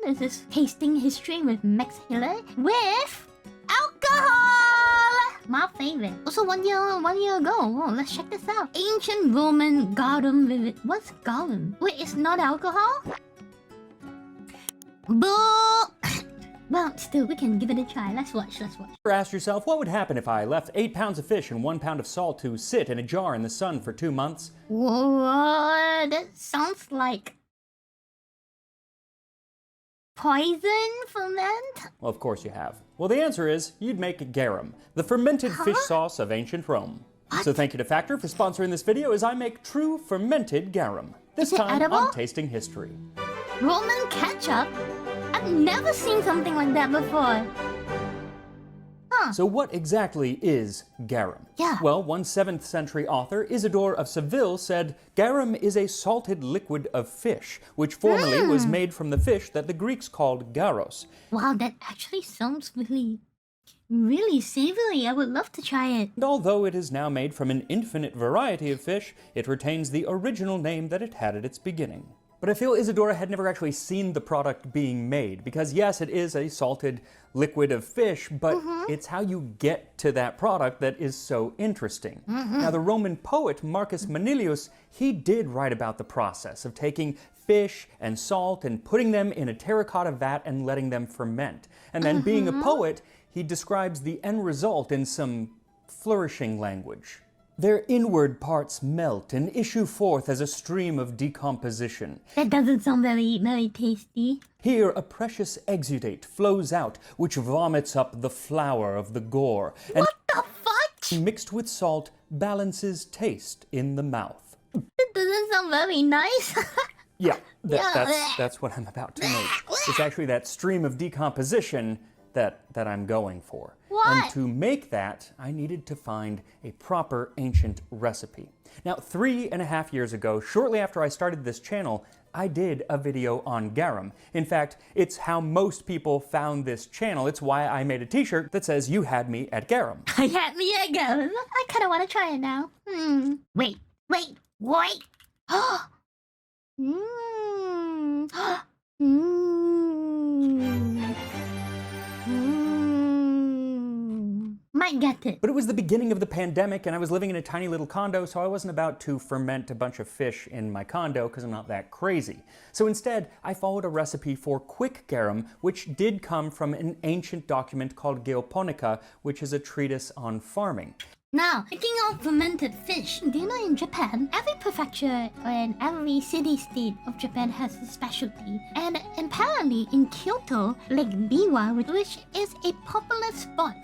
This is Tasting History with Max Hiller with alcohol! My favorite. Also, one year ago. Oh, let's check this out. Ancient Roman Garum vivid. What's Garum? Wait, it's not alcohol? Boo! Well, still, we can give it a try. Let's watch. Ask yourself, what would happen if I left 8 pounds of fish and 1 pound of salt to sit in a jar in the sun for 2 months? Whoa, that sounds like poison ferment? Well, of course you have. Well, the answer is you'd make garum, the fermented fish sauce of ancient Rome. What? So thank you to Factor for sponsoring this video as I make true fermented garum. This Is it time edible? on Tasting History. Roman ketchup? I've never seen something like that before. Huh. So what exactly is garum? Yeah. Well, one 7th century author, Isidore of Seville, said garum is a salted liquid of fish, which formerly was made from the fish that the Greeks called gyros. Wow, that actually sounds really savory. I would love to try it. And although it is now made from an infinite variety of fish, it retains the original name that it had at its beginning. But I feel Isadora had never actually seen the product being made, because yes, it is a salted liquid of fish, but it's how you get to that product that is so interesting. Now, the Roman poet Marcus Manilius, he did write about the process of taking fish and salt and putting them in a terracotta vat and letting them ferment. And then being a poet, he describes the end result in some flourishing language. Their inward parts melt and issue forth as a stream of decomposition. That doesn't sound very tasty. Here a precious exudate flows out, which vomits up the flour of the gore, and What the fuck? mixed with salt balances taste in the mouth. That doesn't sound very nice. Yeah, that's what I'm about to make. It's actually that stream of decomposition that I'm going for. What? And to make that, I needed to find a proper ancient recipe. Now, 3.5 years ago, shortly after I started this channel, I did a video on garum. In fact, it's how most people found this channel. It's why I made a t-shirt that says, "You had me at garum." I had me at garum. I kind of want to try it now. Wait. Might get it. But it was the beginning of the pandemic and I was living in a tiny little condo, so I wasn't about to ferment a bunch of fish in my condo because I'm not that crazy. So instead, I followed a recipe for quick garum, which did come from an ancient document called Geoponica, which is a treatise on farming. Now, speaking of fermented fish, do you know in Japan, every prefecture and every city-state of Japan has a specialty. And apparently in Kyoto, Lake Biwa, which is a popular spot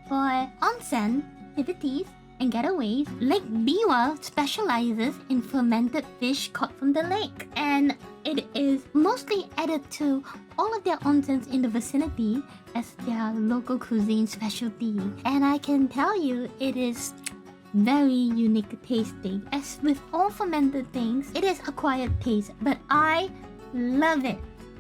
for onsen, activities, and getaways, Lake Biwa specializes in fermented fish caught from the lake. And it is mostly added to all of their onsens in the vicinity as their local cuisine specialty. And I can tell you, it is very unique tasting. As with all fermented things, it is acquired taste, but I love it.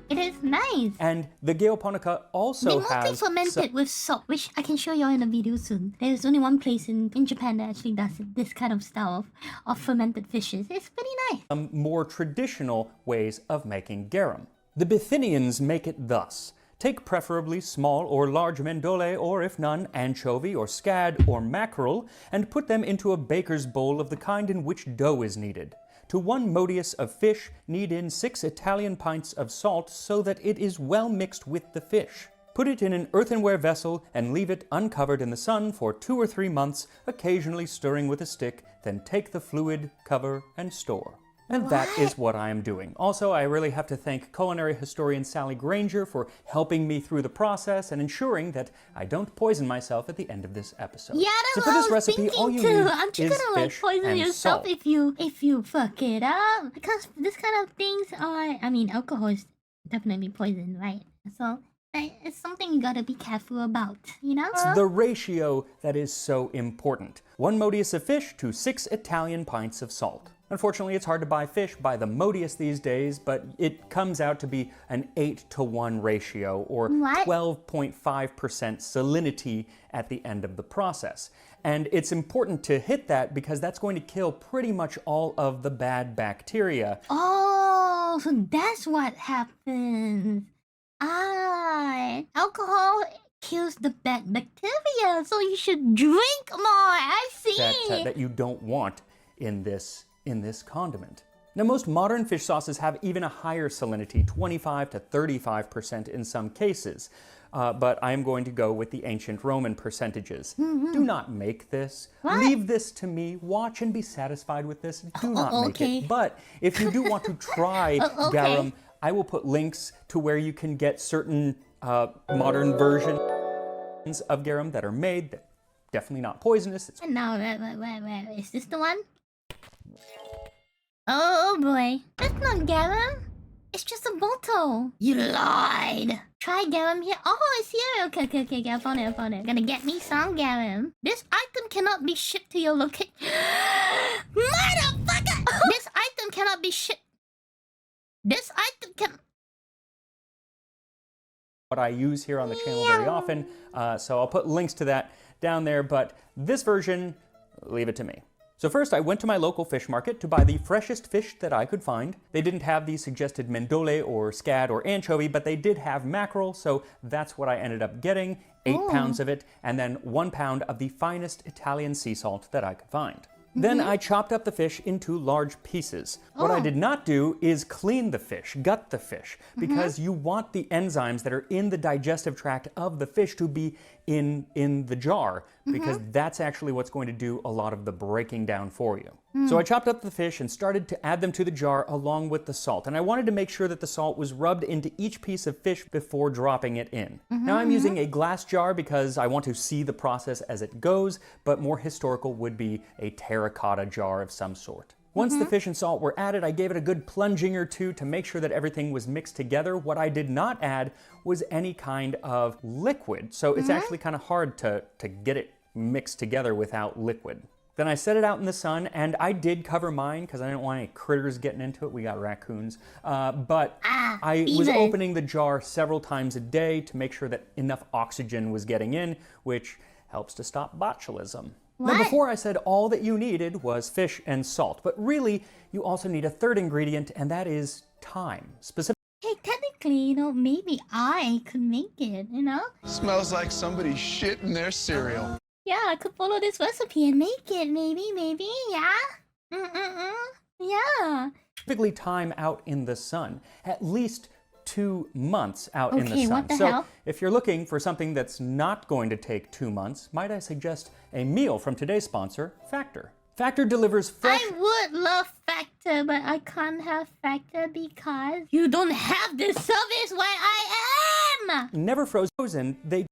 It is nice. And the Geoponica also They mostly ferment it with salt, which I can show you all in a video soon. There's only one place in Japan that actually does this kind of style of fermented fishes. It's pretty nice. More traditional ways of making garum. The Bithynians make it thus. Take preferably small or large mendole, or if none, anchovy or scad or mackerel, and put them into a baker's bowl of the kind in which dough is needed. To 1 modius of fish, knead in 6 Italian pints of salt so that it is well mixed with the fish. Put it in an earthenware vessel and leave it uncovered in the sun for 2 or 3 months, occasionally stirring with a stick, then take the fluid, cover, and store. And that is what I am doing. Also, I really have to thank culinary historian Sally Granger for helping me through the process and ensuring that I don't poison myself at the end of this episode. Yeah, so that's for what this I was recipe, all you thinking need too. Aren't you is gonna like fish poison and yourself salt. if you fuck it up? Because this kind of things are, I mean, alcohol is definitely poison, right? So it's something you gotta be careful about, you know? It's the ratio that is so important. 1 modius of fish to 6 Italian pints of salt. Unfortunately, it's hard to buy fish by the modius these days, but it comes out to be an 8-to-1 ratio, or 12.5% salinity at the end of the process. And it's important to hit that because that's going to kill pretty much all of the bad bacteria. Oh, so that's what happens. god. Alcohol kills the bad bacteria, so you should drink more. I see. That you don't want in this condiment. Now, most modern fish sauces have even a higher salinity, 25 to 35% in some cases. But I'm going to go with the ancient Roman percentages. Do not make this. What? Leave this to me. Watch and be satisfied with this. Do not make it. But if you do want to try garum, I will put links to where you can get certain modern versions of garum that are made. That definitely not poisonous. No, wait. Is this the one? Oh boy. That's not garum. It's just a bottle. You lied. Try garum here. Oh, it's here. Okay. I found it. Gonna get me some garum. This item cannot be shipped to your location. Motherfucker! This item cannot be shipped. This item can... What I use here on the channel very often. So I'll put links to that down there. But this version, leave it to me. So first, I went to my local fish market to buy the freshest fish that I could find. They didn't have the suggested mendole or scad or anchovy, but they did have mackerel, so that's what I ended up getting, 8 pounds of it, and then 1 pound of the finest Italian sea salt that I could find. Then I chopped up the fish into large pieces. What I did not do is clean the fish, gut the fish, because you want the enzymes that are in the digestive tract of the fish to be in the jar, because that's actually what's going to do a lot of the breaking down for you. So I chopped up the fish and started to add them to the jar along with the salt. And I wanted to make sure that the salt was rubbed into each piece of fish before dropping it in. Now I'm using a glass jar because I want to see the process as it goes, but more historical would be a terracotta jar of some sort. Once the fish and salt were added, I gave it a good plunging or two to make sure that everything was mixed together. What I did not add was any kind of liquid, so it's actually kind of hard to get it mixed together without liquid. Then I set it out in the sun, and I did cover mine because I didn't want any critters getting into it. We got raccoons. But I was opening the jar several times a day to make sure that enough oxygen was getting in, which helps to stop botulism. Now, before I said all that you needed was fish and salt, but really you also need a third ingredient, and that is thyme. Hey, technically, maybe I could make it, Smells like somebody shit in their cereal. Yeah, I could follow this recipe and make it, maybe, yeah? Yeah. Typically thyme out in the sun, at least 2 months out in the sun. What the so hell? if you're looking for something that's not going to take 2 months, might I suggest a meal from today's sponsor, Factor. Factor delivers fresh... I would love Factor, but I can't have Factor because you don't have this service where I am! Never frozen, they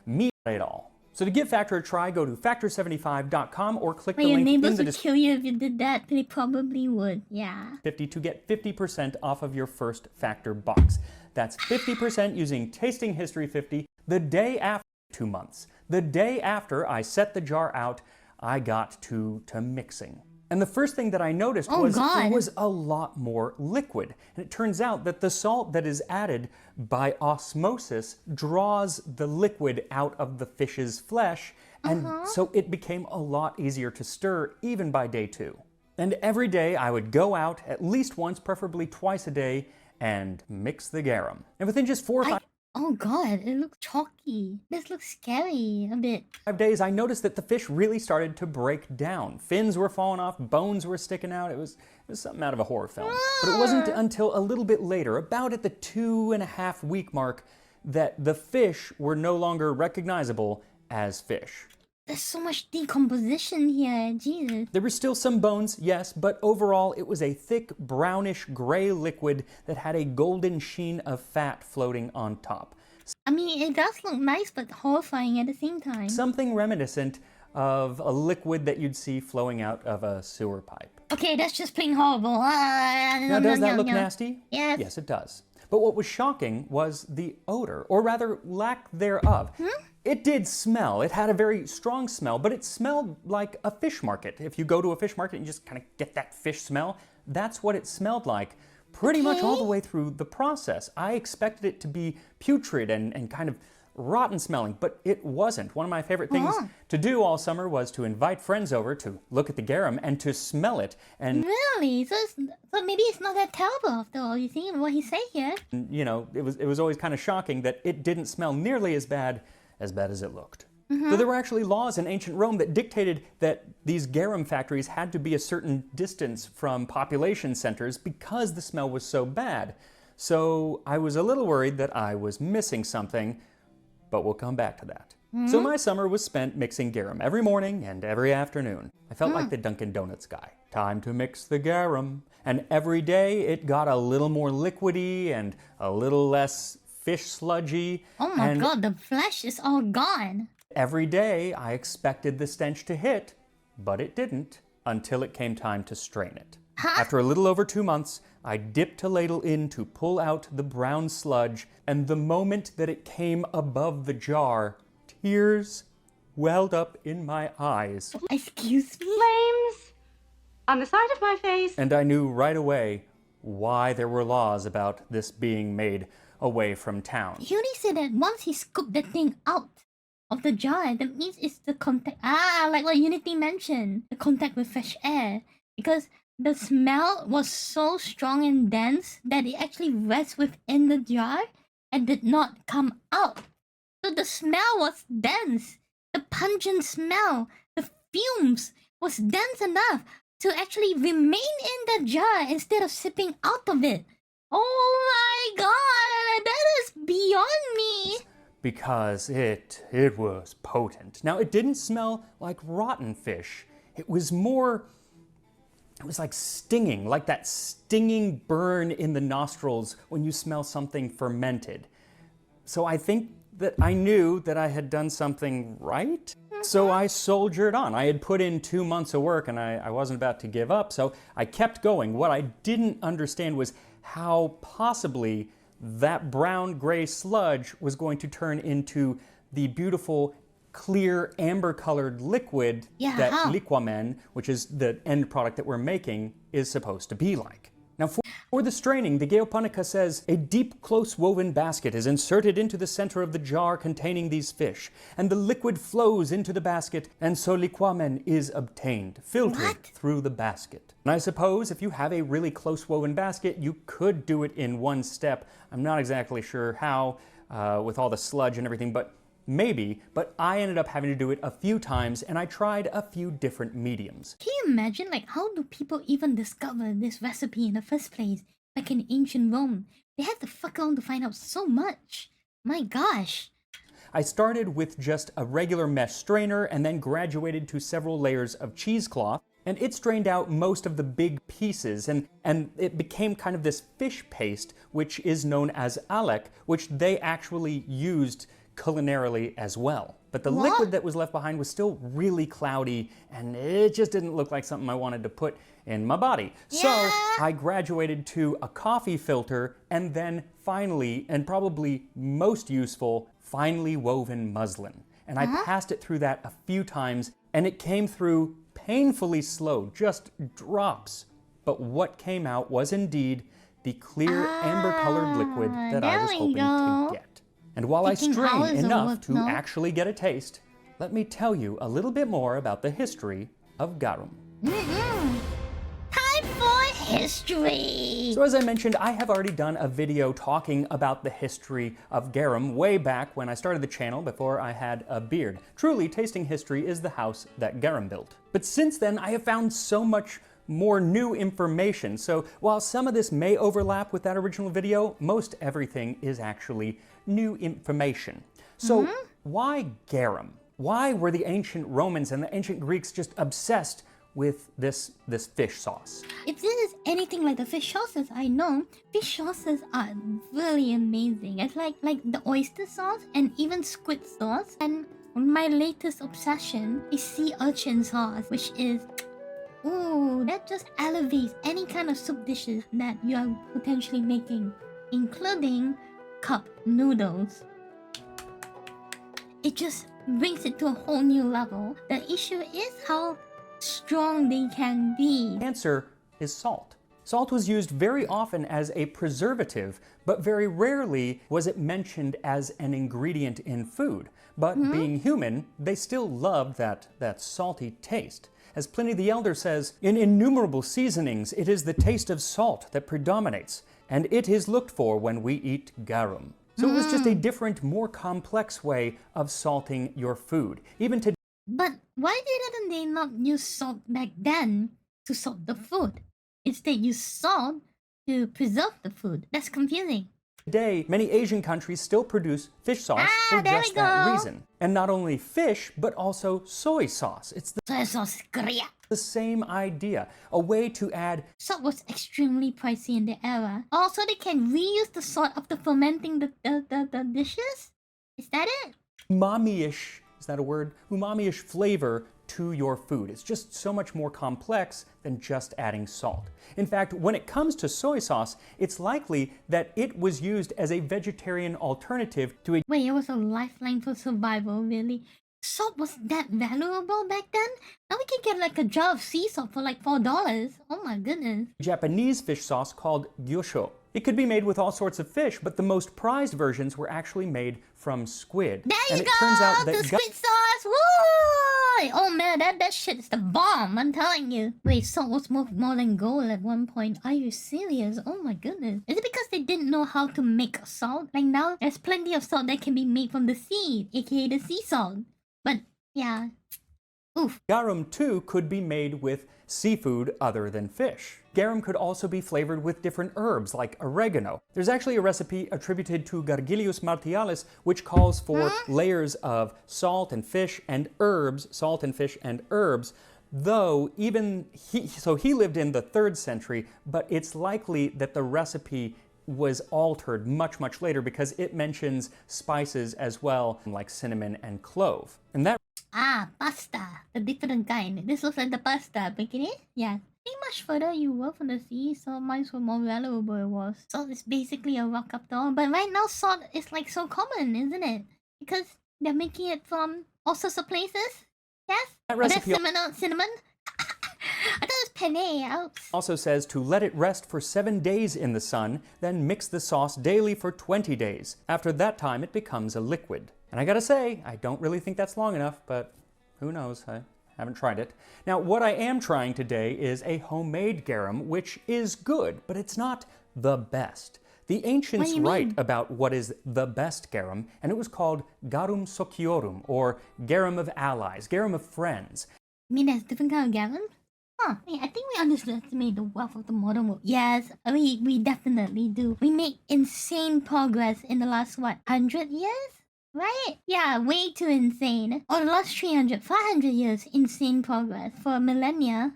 meat at all. So to give Factor a try, go to factor75.com or click the link in the description. Your neighbors would kill you if you did that. They probably would, yeah. 50 to get 50% off of your first Factor box. That's 50% using Tasting History 50 the day after 2 months. The day after I set the jar out, I got to mixing. And the first thing that I noticed was it was a lot more liquid. And it turns out that the salt that is added by osmosis draws the liquid out of the fish's flesh, and so it became a lot easier to stir even by day 2. And every day I would go out at least once, preferably twice a day, and mix the garum. And within just 4 or 5 Oh god, it looks chalky. This looks scary a bit. 5 days, I noticed that the fish really started to break down. Fins were falling off, bones were sticking out. It was something out of a horror film. But it wasn't until a little bit later, about at the 2.5 week mark, that the fish were no longer recognizable as fish. There's so much decomposition here, Jesus. There were still some bones, yes, but overall it was a thick brownish gray liquid that had a golden sheen of fat floating on top. I mean, it does look nice, but horrifying at the same time. Something reminiscent of a liquid that you'd see flowing out of a sewer pipe. Okay, that's just plain horrible. Now, does that look nasty? Yes. Yes, it does. But what was shocking was the odor, or rather lack thereof. It did smell. It had a very strong smell, but it smelled like a fish market. If you go to a fish market and you just kind of get that fish smell, that's what it smelled like pretty much all the way through the process. I expected it to be putrid and kind of rotten smelling, but it wasn't. One of my favorite things to do all summer was to invite friends over to look at the garum and to smell it. And Really? So maybe it's not that terrible after all, you see, what he's saying here. you know, it was always kind of shocking that it didn't smell nearly as bad as it looked. So there were actually laws in ancient Rome that dictated that these garum factories had to be a certain distance from population centers because the smell was so bad. So I was a little worried that I was missing something, but we'll come back to that. So my summer was spent mixing garum every morning and every afternoon. I felt like the Dunkin' Donuts guy. Time to mix the garum. And every day it got a little more liquidy and a little less fish sludgy. Oh my god, the flesh is all gone. Every day I expected the stench to hit, but it didn't until it came time to strain it. After a little over 2 months, I dipped a ladle in to pull out the brown sludge, and the moment that it came above the jar, tears welled up in my eyes. Excuse me? Flames on the side of my face. And I knew right away why there were laws about this being made away from town. He only said that once he scooped the thing out of the jar, that means it's the contact. Like what Unity mentioned, the contact with fresh air. Because the smell was so strong and dense that it actually rests within the jar and did not come out. So the smell was dense. The pungent smell, the fumes was dense enough to actually remain in the jar instead of sipping out of it. Oh my god, that is beyond me. Because it was potent. Now, it didn't smell like rotten fish. It was like stinging, like that stinging burn in the nostrils when you smell something fermented. So I think that I knew that I had done something right. So I soldiered on. I had put in 2 months of work and I wasn't about to give up, so I kept going. What I didn't understand was how possibly that brown-gray sludge was going to turn into the beautiful, clear, amber-colored liquid that liquamen, which is the end product that we're making, is supposed to be like. Now, for the straining, the Geoponica says, a deep, close-woven basket is inserted into the center of the jar containing these fish, and the liquid flows into the basket, and so liquamen is obtained, filtered through the basket. And I suppose if you have a really close-woven basket, you could do it in one step. I'm not exactly sure how, with all the sludge and everything, but maybe, but I ended up having to do it a few times, and I tried a few different mediums. Can you imagine, like, how do people even discover this recipe in the first place? Like in ancient Rome, they had to fuck around to find out so much. My gosh. I started with just a regular mesh strainer and then graduated to several layers of cheesecloth, and it strained out most of the big pieces, and it became kind of this fish paste, which is known as alec, which they actually used culinarily as well. But the liquid that was left behind was still really cloudy, and it just didn't look like something I wanted to put in my body. So I graduated to a coffee filter, and then finally, and probably most useful, finely woven muslin. And I passed it through that a few times, and it came through painfully slow, just drops. But what came out was indeed the clear amber-colored liquid that I was hoping to get. And while I strain enough to actually get a taste, let me tell you a little bit more about the history of garum. Time for history! So as I mentioned, I have already done a video talking about the history of garum way back when I started the channel before I had a beard. Truly, Tasting History is the house that Garum built. But since then, I have found so much more new information. So while some of this may overlap with that original video, most everything is actually new information. So why garum? Why were the ancient Romans and the ancient Greeks just obsessed with this fish sauce? If this is anything like the fish sauces I know, fish sauces are really amazing. It's like the oyster sauce and even squid sauce. And my latest obsession is sea urchin sauce, which is, ooh, that just elevates any kind of soup dishes that you are potentially making, including cup noodles. It just brings it to a whole new level. The issue is how strong they can be. The answer is salt. Salt was used very often as a preservative, but very rarely was it mentioned as an ingredient in food. But being human, they still loved that salty taste. As Pliny the Elder says, in innumerable seasonings it is the taste of salt that predominates, and it is looked for when we eat garum. So it was just a different, more complex way of salting your food. Even today, But why didn't they not use salt back then to salt the food? Instead, use salt to preserve the food. That's confusing. many Asian countries still produce fish sauce for there just we that go. reason. And not only fish, but also soy sauce. It's Soy sauce, Korea. the same idea, a way to add Salt was extremely pricey in the era. Also, they can reuse the salt after fermenting the dishes? Is that it? umami-ish, is that a word? Umami-ish flavor to your food. It's just so much more complex than just adding salt. In fact, when it comes to soy sauce, it's likely that it was used as a vegetarian alternative to a Wait, it was a lifeline for survival, really? Salt was that valuable back then? Now we can get like a jar of sea salt for like $4. Oh my goodness. Japanese fish sauce called gyosho. It could be made with all sorts of fish, but the most prized versions were actually made from squid. There and you it go! turns out The that squid sauce! Woo! Oh man, that shit is the bomb, I'm telling you. Wait, salt was worth more than gold at one point. Are you serious? Oh my goodness. Is it because they didn't know how to make salt? Like now, there's plenty of salt that can be made from the sea, aka the sea salt. But, yeah. Oof. Garum too could be made with seafood other than fish. Garum could also be flavored with different herbs like oregano. There's actually a recipe attributed to Gargilius Martialis which calls for layers of salt and fish and herbs, though he lived in the 3rd century, but it's likely that the recipe was altered much, much later because it mentions spices as well, like cinnamon and clove. And that Ah, pasta. The different kind. This looks like the pasta, bikini? Yeah. See, much further you were from the sea, so mine's were more valuable it was. Salt is basically a rock up there. But right now, salt is like so common, isn't it? Because they're making it from all sorts of places. Yes? That Oh, that's recipe cinnamon? I thought it was penne. Oops. also says to let it rest for 7 days in the sun, then mix the sauce daily for 20 days. After that time, it becomes a liquid. And I gotta say, I don't really think that's long enough, but who knows? I haven't tried it. Now, what I am trying today is a homemade garum, which is good, but it's not the best. The ancients you write mean? about what is the best garum, and it was called garum sociorum, or garum of allies, garum of friends. You mean there's different kind of garum? Huh. Hey, I think we underestimate the wealth of the modern world. Yes, we definitely do. We make insane progress in the last, 100 years? Right? Yeah, way too insane. Or the last 300, 500 years, insane progress. For millennia,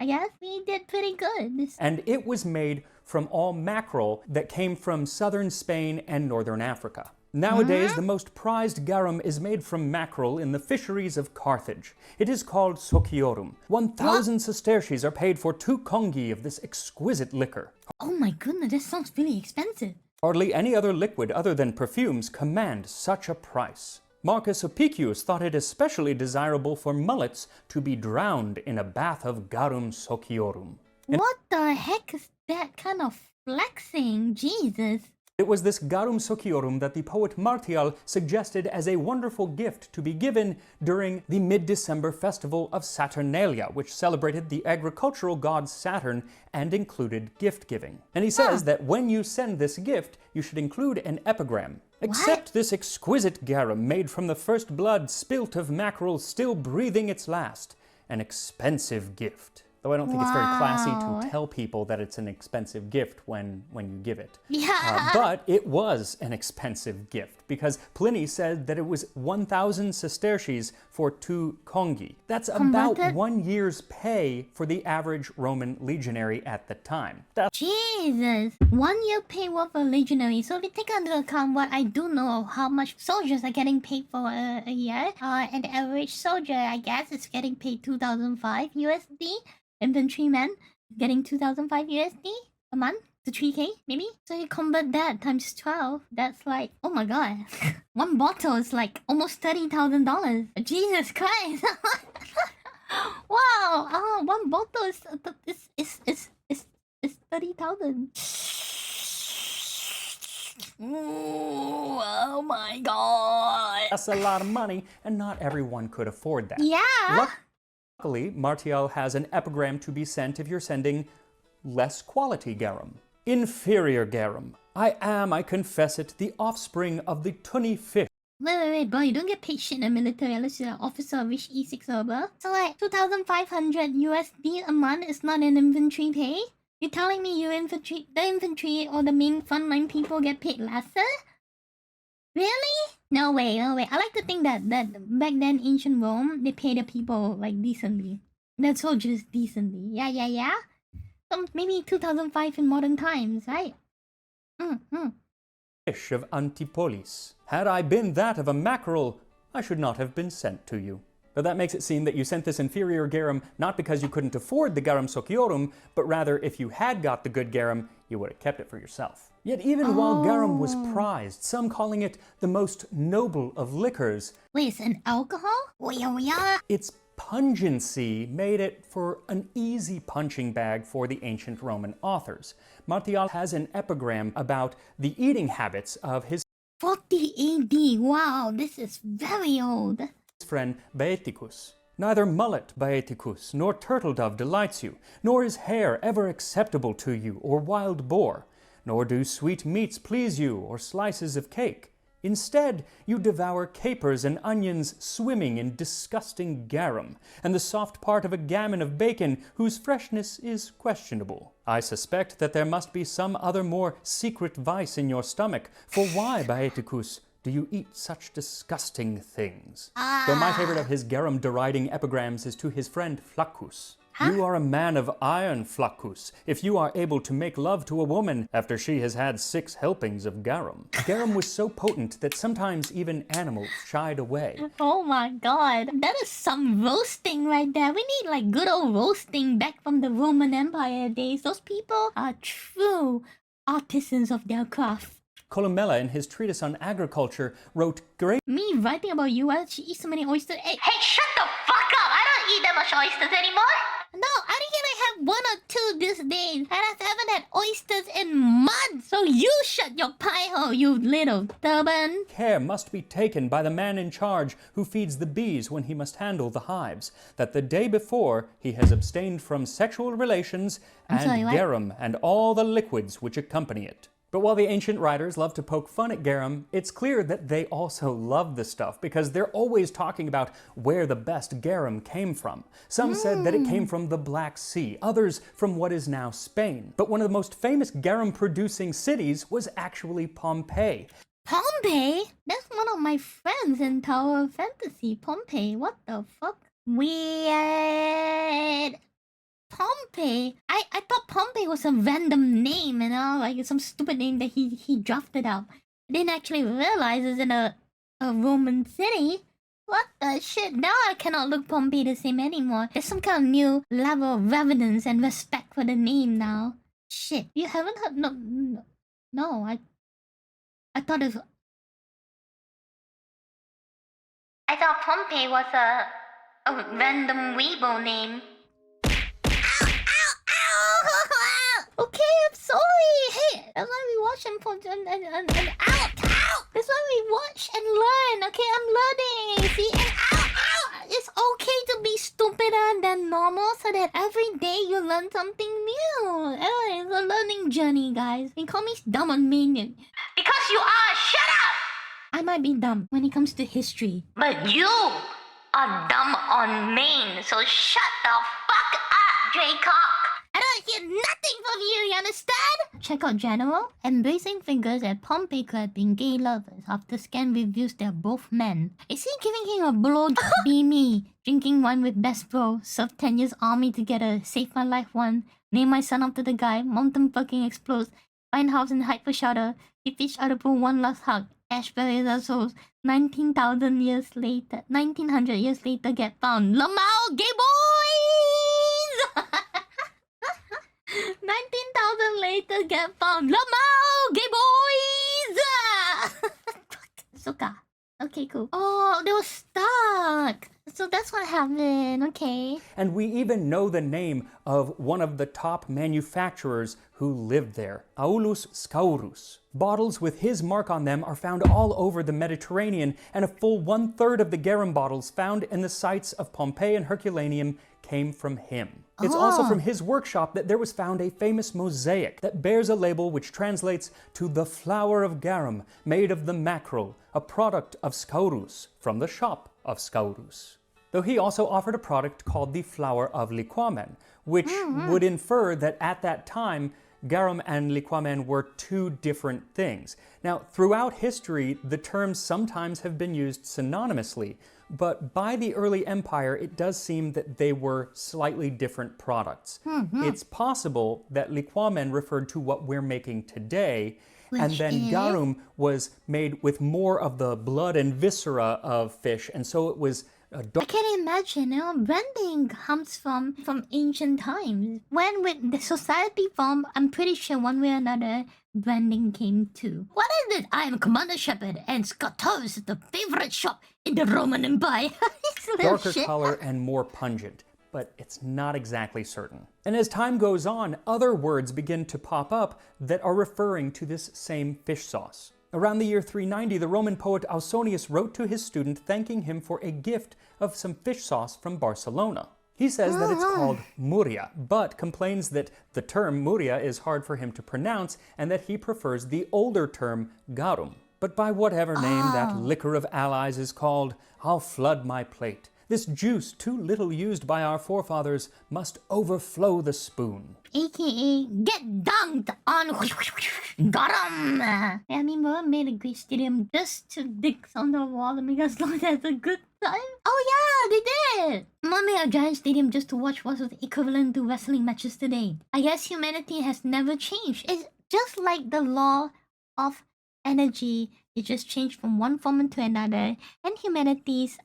I guess we did pretty good. And it was made from all mackerel that came from southern Spain and northern Africa. Nowadays, the most prized garum is made from mackerel in the fisheries of Carthage. It is called sociorum. 1,000 sesterces are paid for 2 congi of this exquisite liquor. Oh my goodness, that sounds really expensive. Hardly any other liquid other than perfumes command such a price. Marcus Apicius thought it especially desirable for mullets to be drowned in a bath of garum sociorum. What the heck is that kind of flexing? Jesus. It was this garum sociorum that the poet Martial suggested as a wonderful gift to be given during the mid-December festival of Saturnalia, which celebrated the agricultural god Saturn and included gift-giving. And he says that when you send this gift, you should include an epigram. Accept this exquisite garum made from the first blood spilt of mackerel still breathing its last. An expensive gift. Though I don't think it's very classy to tell people that it's an expensive gift when you give it. Yeah. But it was an expensive gift because Pliny said that it was 1,000 sesterces for 2 congi. That's about 1 year's pay for the average Roman legionary at the time. Jesus. 1 year pay worth a legionary. So if you take into account what I do know of how much soldiers are getting paid for a year, and the average soldier, I guess, is getting paid 2,005 USD. Infantryman getting 2,005 USD a month to 3K, maybe? So you convert that times 12, that's like, oh my god. 1 bottle is like almost $30,000. Jesus Christ. Wow. 1 bottle is 30,000. Ooh, oh my god. That's a lot of money, and not everyone could afford that. Yeah. Luckily, Martial has an epigram to be sent if you're sending less quality garum. Inferior garum. I confess it, the offspring of the tunny fish. Wait, bro, you don't get paid shit in the military unless you're an officer of which E6 server. So like, 2,500 USD a month is not an infantry pay? You're telling me the infantry or the main frontline people get paid lesser? Really? No way. I like to think that back then, ancient Rome, they pay the people, like, decently. The soldiers decently. Yeah. So maybe 2005 in modern times, right? Fish of Antipolis. Had I been that of a mackerel, I should not have been sent to you. But that makes it seem that you sent this inferior garum not because you couldn't afford the garum sociorum, but rather if you had got the good garum, you would have kept it for yourself. Yet even while garum was prized, some calling it the most noble of liquors, Wait, it's an alcohol? Yeah. its pungency made it for an easy punching bag for the ancient Roman authors. Martial has an epigram about the eating habits of his 40 AD. Wow, this is very old. friend Baeticus. Neither mullet, Baeticus, nor turtle dove delights you, nor is hare ever acceptable to you, or wild boar, nor do sweet meats please you, or slices of cake. Instead, you devour capers and onions swimming in disgusting garum, and the soft part of a gammon of bacon whose freshness is questionable. I suspect that there must be some other more secret vice in your stomach, for why, Baeticus, do you eat such disgusting things? Though my favorite of his garum-deriding epigrams is to his friend Flaccus. You are a man of iron, Flaccus, if you are able to make love to a woman after she has had 6 helpings of garum. Garum was so potent that sometimes even animals shied away. Oh my god, that is some roasting right there. We need like good old roasting back from the Roman Empire days. Those people are true artisans of their craft. Columella, in his treatise on agriculture, wrote great Me writing about you while she eats so many oysters. Hey, Shut the fuck up! I don't eat that much oysters anymore! no, I think I have 1 or 2 these days, and I haven't had oysters in months. So you shut your pie hole, you little turban. care must be taken by the man in charge who feeds the bees when he must handle the hives, that the day before he has abstained from sexual relations and sorry, what? garum and all the liquids which accompany it. But while the ancient writers love to poke fun at garum, it's clear that they also love the stuff because they're always talking about where the best garum came from. Some said that it came from the Black Sea, others from what is now Spain. But one of the most famous garum-producing cities was actually Pompeii. Pompeii? That's one of my friends in Tower of Fantasy. Pompeii, what the fuck? Weird. Pompeii? I thought Pompeii was a random name, you know, like some stupid name that he drafted out. I didn't actually realize it's in a Roman city. What the shit? Now I cannot look Pompeii the same anymore. There's some kind of new level of reverence and respect for the name now. Shit, you haven't heard? No, I thought it was... I thought Pompeii was a random Weibo name. Okay, I'm sorry. Hey, that's why we watch and ow. That's why we watch and learn. Okay, I'm learning. See, and ow. It's okay to be stupider than normal, so that every day you learn something new. It's a learning journey, guys. They call me dumb on main. Because you are! Shut up! I might be dumb when it comes to history. But you are dumb on main, so shut the fuck up, Jacob! I don't hear nothing from you, you understand? Check out General. Embracing figures that Pompey could have been gay lovers. After scan reviews, they're both men. Is he giving him a blow? Be me. Drinking wine with best bro. Served 10 years army together. Save my life one. Name my son after the guy. Mountain fucking explodes. Find house and hide for shelter. Give each other for one last hug. Ash buries our souls. 19,000 years later. 1900 years later get found. Lamau, gay boys! 19,000 later get found. Lamau, gay boys! Suka. Okay, cool. Oh, they were stuck. So that's what happened. Okay. And we even know the name of one of the top manufacturers who lived there, Aulus Scaurus. Bottles with his mark on them are found all over the Mediterranean, and a full 1/3 of the garum bottles found in the sites of Pompeii and Herculaneum came from him. It's also from his workshop that there was found a famous mosaic that bears a label which translates to the flower of garum, made of the mackerel, a product of Scaurus, from the shop of Scaurus. Though he also offered a product called the flower of liquamen, which would infer that at that time, garum and liquamen were two different things. Now, throughout history, the terms sometimes have been used synonymously, but by the early empire, it does seem that they were slightly different products. It's possible that liquamen referred to what we're making today, and then garum was made with more of the blood and viscera of fish, and so it was I can imagine, branding comes from ancient times. When with the society formed, I'm pretty sure one way or another, branding came too. What is it? I am Commander Shepard, and Scotto's is the favorite shop in the Roman Empire. darker color and more pungent, but it's not exactly certain. And as time goes on, other words begin to pop up that are referring to this same fish sauce. Around the year 390, the Roman poet Ausonius wrote to his student thanking him for a gift of some fish sauce from Barcelona. He says that it's called muria, but complains that the term muria is hard for him to pronounce and that he prefers the older term garum. But by whatever name that liquor of allies is called, I'll flood my plate. This juice, too little used by our forefathers, must overflow the spoon. AKA, get dunked on Garum! I mean, we made a great stadium just to dicks on the wall and make us look at a good time. Oh yeah, they did! Mom made a giant stadium just to watch what was equivalent to wrestling matches today. I guess humanity has never changed. It's just like the law of energy. It just changed from one form to another, and humanity's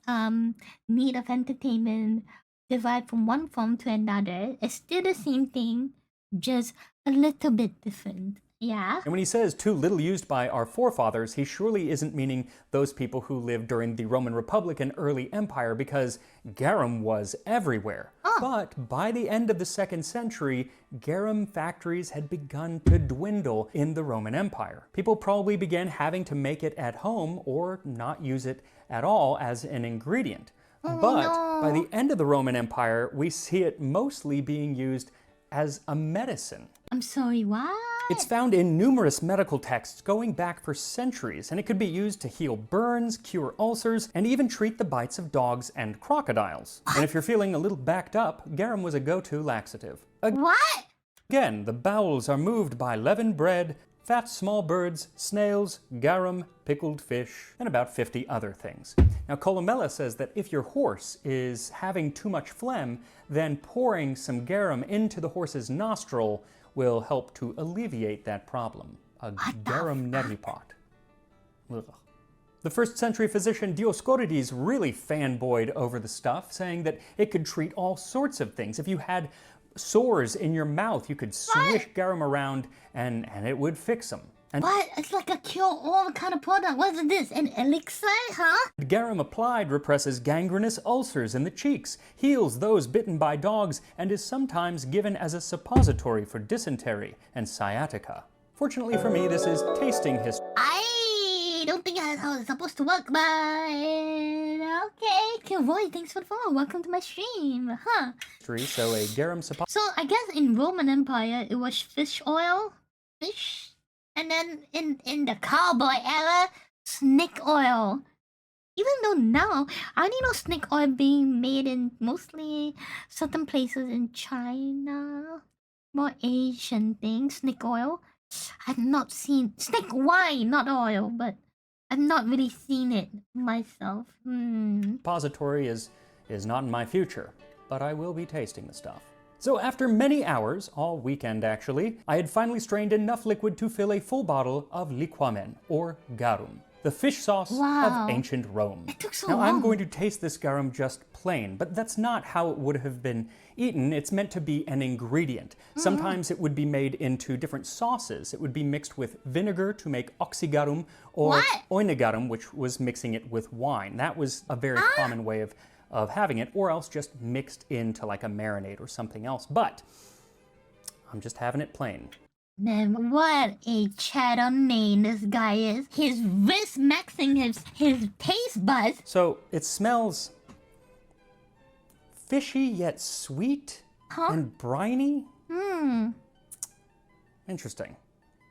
need of entertainment divide from one form to another. It's still the same thing, just a little bit different. Yeah. And when he says too little used by our forefathers, he surely isn't meaning those people who lived during the Roman Republic and early empire, because garum was everywhere. But by the end of the 2nd century, garum factories had begun to dwindle in the Roman Empire. People probably began having to make it at home or not use it at all as an ingredient. But by the end of the Roman Empire, we see it mostly being used as a medicine. I'm sorry, what? It's found in numerous medical texts going back for centuries, and it could be used to heal burns, cure ulcers, and even treat the bites of dogs and crocodiles. And if you're feeling a little backed up, garum was a go-to laxative. What? Again, the bowels are moved by leavened bread, fat small birds, snails, garum, pickled fish, and about 50 other things. Now, Columella says that if your horse is having too much phlegm, then pouring some garum into the horse's nostril will help to alleviate that problem. A garum neti pot. Ugh. The 1st century physician Dioscorides really fanboyed over the stuff, saying that it could treat all sorts of things. If you had sores in your mouth, you could swish garum around and it would fix them. And what? It's like a cure-all kind of product. What is this? An elixir, huh? garum applied represses gangrenous ulcers in the cheeks, heals those bitten by dogs, and is sometimes given as a suppository for dysentery and sciatica. Fortunately for me, this is tasting history. I don't think that's how it's supposed to work, but okay. Kilroy, thanks for the follow. Welcome to my stream, huh? So a garum suppository. So I guess in Roman Empire, it was fish oil, fish. And then in the cowboy era, snake oil. Even though now, I only know snake oil being made in mostly certain places in China. More Asian things, snake oil. I've not seen snake wine, not oil, but I've not really seen it myself. Suppository is not in my future, but I will be tasting the stuff. So after many hours, all weekend actually, I had finally strained enough liquid to fill a full bottle of liquamen, or garum. the fish sauce of ancient Rome. It took so now, long. I'm going to taste this garum just plain, but that's not how it would have been eaten. It's meant to be an ingredient. Sometimes it would be made into different sauces. It would be mixed with vinegar to make oxygarum or oinigarum, which was mixing it with wine. That was a very common way of having it, or else just mixed into like a marinade or something else. But I'm just having it plain. Man, what a cheddar name this guy is. He's wrist maxing his taste buds. So it smells fishy yet sweet and briny. Interesting.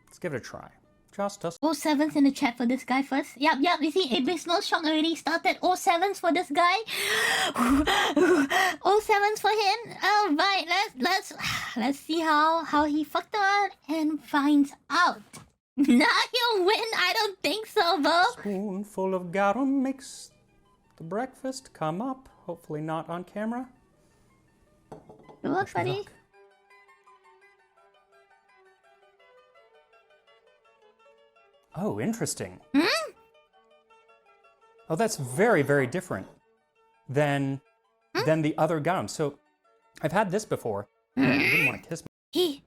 Let's give it a try. Just us. 07s in the chat for this guy first. Yep, you see, Abysmal Shock already started. 07s for this guy. 07s for him. Alright, let's see how he fucked up and finds out. Now he'll win? I don't think so, bro. Spoonful of garum makes the breakfast come up. Hopefully not on camera. Good luck, buddy. Luck. Oh, interesting. Oh, that's very, very different than the other garum. So, I've had this before. You wouldn't want to kiss me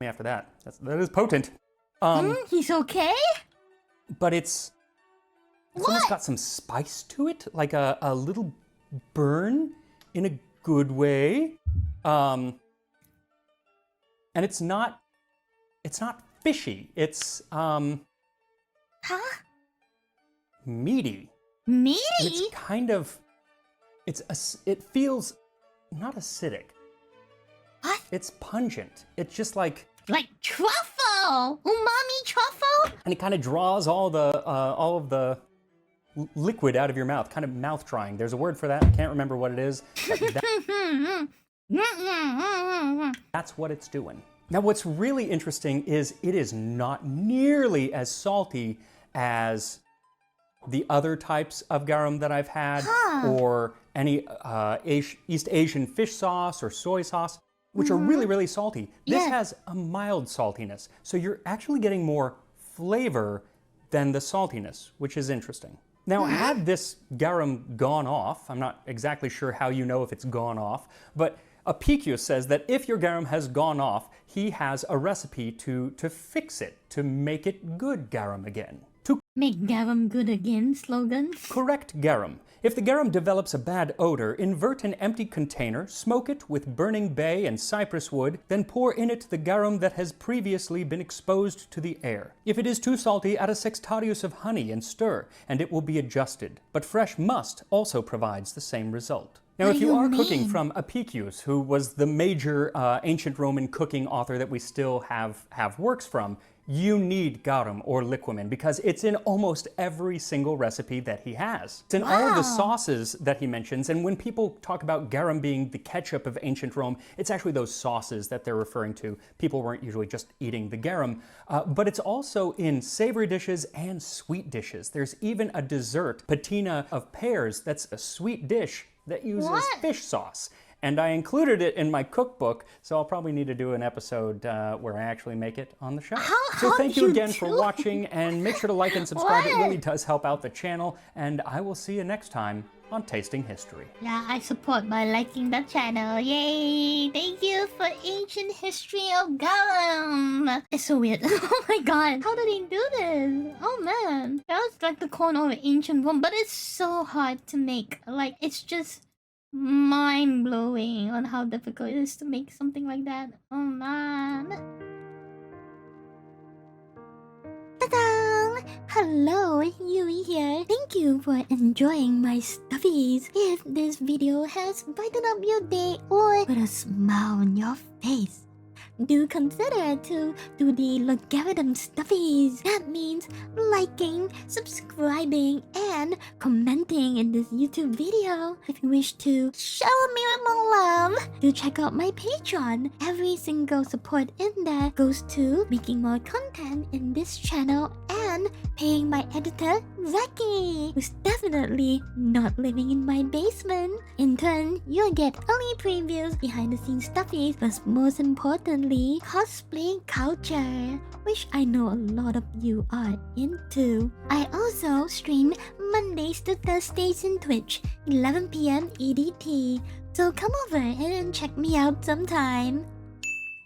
after that. That is potent. He's okay? But it's almost got some spice to it, like a little burn in a good way. And it's not fishy. It's meaty. Meaty? And it's kind of it feels not acidic. What? It's pungent. It's just like truffle! Umami truffle? and it kind of draws all of the liquid out of your mouth, kind of mouth drying. There's a word for that. I can't remember what it is. But that's what it's doing. Now, what's really interesting is it is not nearly as salty as the other types of garum that I've had, or any East Asian fish sauce or soy sauce, which are really, really salty. This has a mild saltiness, so you're actually getting more flavor than the saltiness, which is interesting. Now, had this garum gone off, I'm not exactly sure how you know if it's gone off, but Apicius says that if your garum has gone off, he has a recipe to fix it, to make it good garum again. To Make garum good again slogan. correct garum. If the garum develops a bad odor, invert an empty container, smoke it with burning bay and cypress wood, then pour in it the garum that has previously been exposed to the air. If it is too salty, add a sextarius of honey and stir, and it will be adjusted. But fresh must also provides the same result. Now, What if do you you are cooking mean? from Apicius, who was the major ancient Roman cooking author that we still have works from, you need garum or liquamen because it's in almost every single recipe that he has. It's in all of the sauces that he mentions, and when people talk about garum being the ketchup of ancient Rome, it's actually those sauces that they're referring to. People weren't usually just eating the garum, but it's also in savory dishes and sweet dishes. There's even a dessert, patina of pears, that's a sweet dish that uses fish sauce. And I included it in my cookbook, so I'll probably need to do an episode where I actually make it on the show. So thank you again for watching, and make sure to like and subscribe. It really does help out the channel, and I will see you next time on Tasting History. Yeah, I support by liking the channel. Yay! Thank you for ancient history of garum. It's so weird. Oh my god, how did he do this? Oh man, that was like the corner of ancient Rome, but it's so hard to make. Like, it's just mind-blowing on how difficult it is to make something like that. Oh man. Ta-da! Hello, Yui here. Thank you for enjoying my stuffies. If this video has brightened up your day or put a smile on your face, do consider to do the logarithm stuffies. That means liking, subscribing, and commenting in this YouTube video. If you wish to show me more love, do check out my Patreon. Every single support in there goes to making more content in this channel and one, paying my editor, Zaki, who's definitely not living in my basement. In turn, you'll get early previews, behind-the-scenes stuffies, but most importantly, cosplay culture, which I know a lot of you are into. I also stream Mondays to Thursdays in Twitch, 11 PM EDT, so come over and check me out sometime.